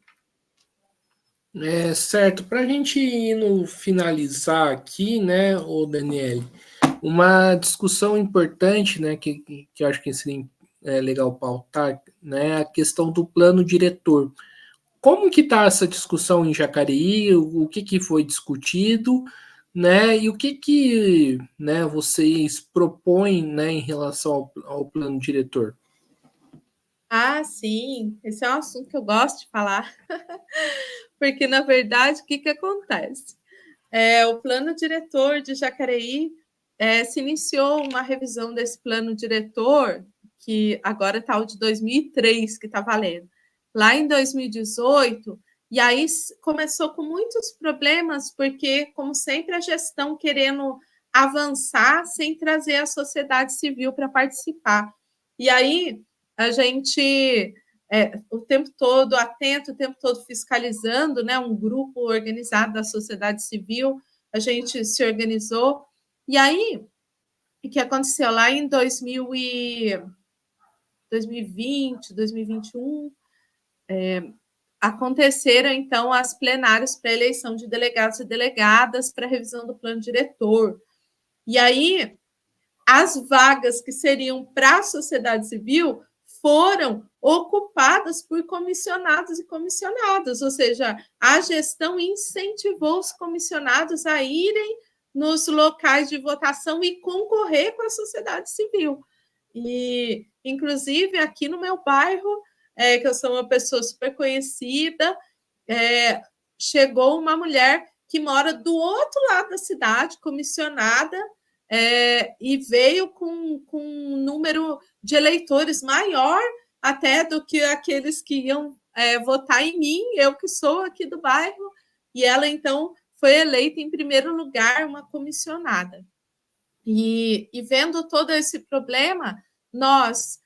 Certo, para a gente ir no finalizar aqui, né, o Daniele, uma discussão importante, né, que eu acho que seria legal pautar, né, a questão do plano diretor. Como que está essa discussão em Jacareí? O que foi discutido, né? E o que, né, vocês propõem, né, em relação ao plano diretor? Ah, sim, esse é um assunto que eu gosto de falar, porque, na verdade, o que acontece? O plano diretor de Jacareí se iniciou uma revisão desse plano diretor, que agora está o de 2003, que está valendo, lá em 2018, e aí começou com muitos problemas, porque, como sempre, a gestão querendo avançar sem trazer a sociedade civil para participar. E aí a gente o tempo todo atento, o tempo todo fiscalizando, né? Um grupo organizado da sociedade civil, a gente se organizou. E aí, o que aconteceu lá em 2020, 2021, aconteceram, então, as plenárias para eleição de delegados e delegadas para revisão do plano diretor. E aí, as vagas que seriam para a sociedade civil foram ocupadas por comissionados e comissionadas, ou seja, a gestão incentivou os comissionados a irem nos locais de votação e concorrer com a sociedade civil. E, inclusive, aqui no meu bairro, que eu sou uma pessoa super conhecida, chegou uma mulher que mora do outro lado da cidade, comissionada, e veio com um número de eleitores maior até do que aqueles que iam votar em mim, eu que sou aqui do bairro, e ela, então, foi eleita em primeiro lugar, uma comissionada. E vendo todo esse problema, nós,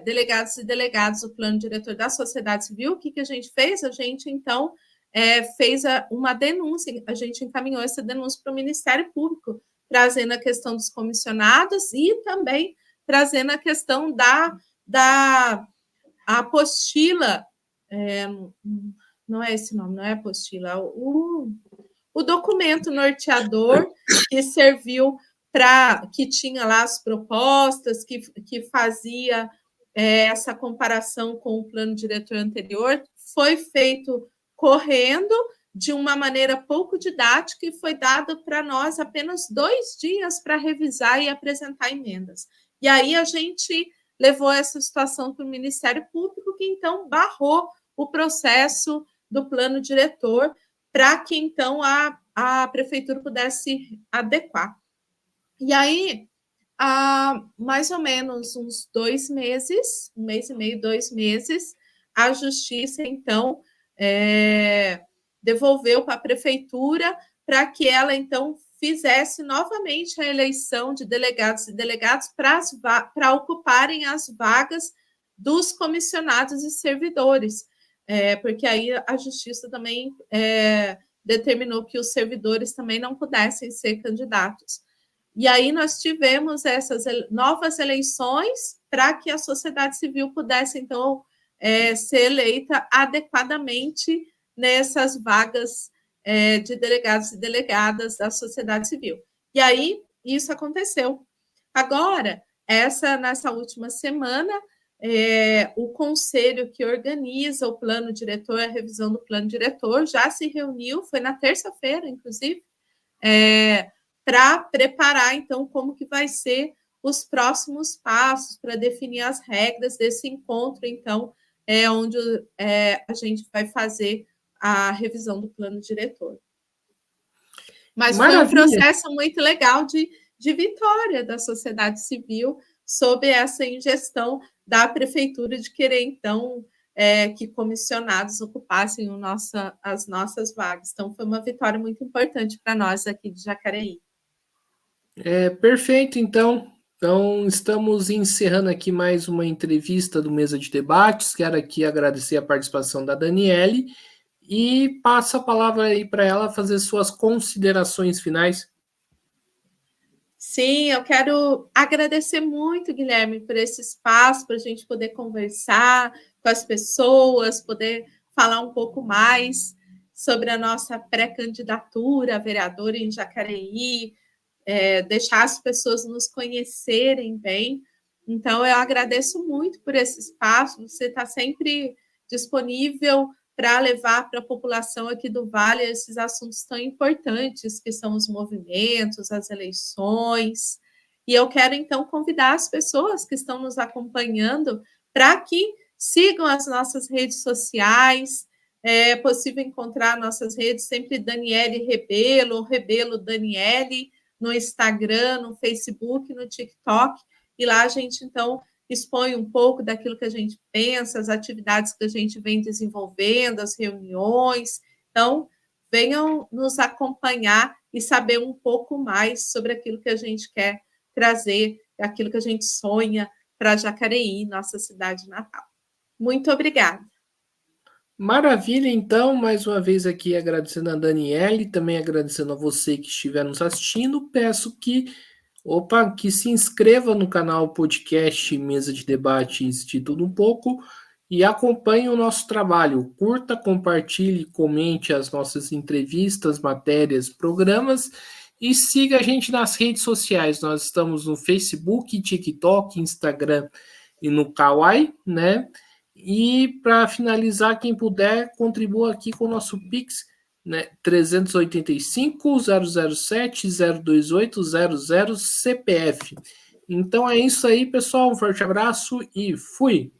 delegados e delegados do plano diretor da sociedade civil, o que a gente fez? A gente, então, fez uma denúncia, a gente encaminhou essa denúncia para o Ministério Público, trazendo a questão dos comissionados e também trazendo a questão da apostila, não é esse nome, não é apostila, o documento norteador que serviu para que tinha lá as propostas, que fazia essa comparação com o plano diretor anterior, foi feito correndo, de uma maneira pouco didática, e foi dado para nós apenas 2 dias para revisar e apresentar emendas. E aí a gente levou essa situação para o Ministério Público, que então barrou o processo do plano diretor, para que então a prefeitura pudesse adequar. E aí, há mais ou menos uns 2 meses, 1 mês e meio, 2 meses, a justiça, então, devolveu para a prefeitura para que ela, então, fizesse novamente a eleição de delegados e delegados para ocuparem as vagas dos comissionados e servidores, porque aí a justiça também determinou que os servidores também não pudessem ser candidatos. E aí nós tivemos essas novas eleições para que a sociedade civil pudesse, então, ser eleita adequadamente nessas vagas de delegados e delegadas da sociedade civil. E aí isso aconteceu. Agora, nessa última semana, o conselho que organiza o plano diretor, a revisão do plano diretor, já se reuniu, foi na terça-feira, inclusive, para preparar, então, como que vai ser os próximos passos para definir as regras desse encontro, então, onde a gente vai fazer a revisão do plano diretor. Mas foi um processo muito legal de vitória da sociedade civil sob essa ingestão da prefeitura de querer, então, que comissionados ocupassem as nossas vagas. Então, foi uma vitória muito importante para nós aqui de Jacareí. Perfeito, então. Então, estamos encerrando aqui mais uma entrevista do Mesa de Debates. Quero aqui agradecer a participação da Daniele e passo a palavra aí para ela fazer suas considerações finais. Sim, eu quero agradecer muito, Guilherme, por esse espaço, para a gente poder conversar com as pessoas, poder falar um pouco mais. sobre a nossa pré-candidatura a vereadora em Jacareí, deixar as pessoas nos conhecerem bem. Então, eu agradeço muito por esse espaço, você está sempre disponível para levar para a população aqui do Vale esses assuntos tão importantes, que são os movimentos, as eleições. E eu quero, então, convidar as pessoas que estão nos acompanhando para que sigam as nossas redes sociais. É possível encontrar nossas redes sempre Daniele Rebelo, Rebelo Daniele, no Instagram, no Facebook, no TikTok. E lá a gente, então, expõe um pouco daquilo que a gente pensa, as atividades que a gente vem desenvolvendo, as reuniões. Então, venham nos acompanhar e saber um pouco mais sobre aquilo que a gente quer trazer, aquilo que a gente sonha para Jacareí, nossa cidade natal. Muito obrigada. Maravilha, então, mais uma vez aqui agradecendo a Daniele, também agradecendo a você que estiver nos assistindo. Peço que se inscreva no canal podcast Mesa de Debates de Tudo Um Pouco e acompanhe o nosso trabalho. Curta, compartilhe, comente as nossas entrevistas, matérias, programas e siga a gente nas redes sociais. Nós estamos no Facebook, TikTok, Instagram e no Kawaii, né? E para finalizar, quem puder, contribua aqui com o nosso Pix, né, 385-007-028-00 CPF. Então é isso aí, pessoal. Um forte abraço e fui!